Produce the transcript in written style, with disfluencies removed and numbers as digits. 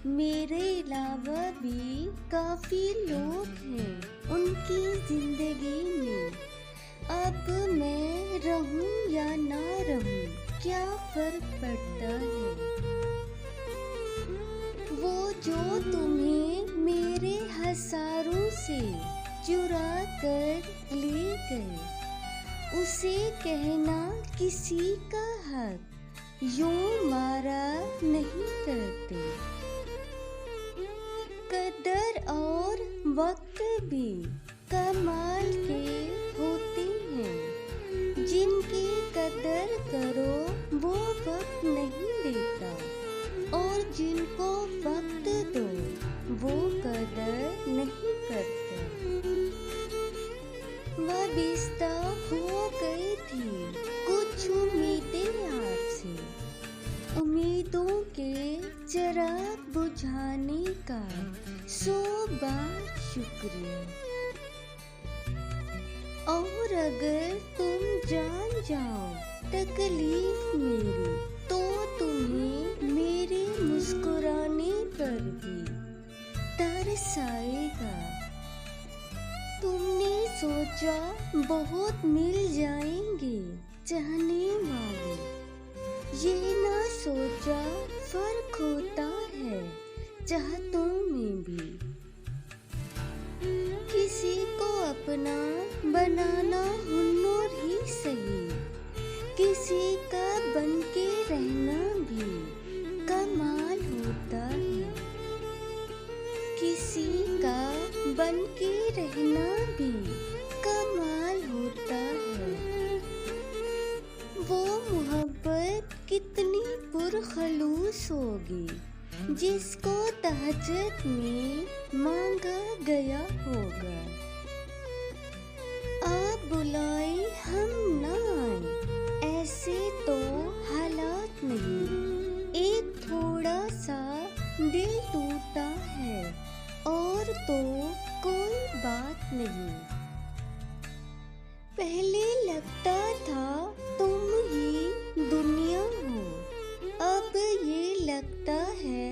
मेरे अलावा भी काफी लोग हैं उनकी जिंदगी में। अब मैं रहूं या ना रहूं, क्या फर्क पड़ता है। वो जो तुम्हें मेरे हजारों से चुरा कर ले गए, उसे कहना किसी का हक यूं मारा नहीं करते। कदर और वक्त भी कमाल के होते हैं, जिनकी कदर करो वो वक्त नहीं देता, और जिनको वक्त दो वो कदर नहीं करता। वाबिस्ता हो गई थी कुछ उम्मीदें आपसे, उम्मीदों के चिराग बुझाने का 100 बार शुक्रिया। और अगर तुम जान जाओ तकलीफ मेरी, तो तुम्हें मेरे मुस्कुराने पर भी तरस आएगा। तुमने सोचा बहुत मिल जाएंगे चाहने वाले, ये ना सोचा फर्क होता है चाहतों में भी। किसी को अपना बनाना हुनर ही सही, किसी का बन के रहना भी कमाल होता है। किसी का बन के रहना भी कमाल होता है। वो मोहब्बत कितनी पुरखलूस होगी जिसको तहज्जुद में मांगा गया होगा। आप बुलाए हम ना आए, ऐसे तो हालात नहीं। एक थोड़ा सा दिल टूटा है और तो कोई बात नहीं। पहले लगता था तुम ही दुनिया हो, अब ये लगता है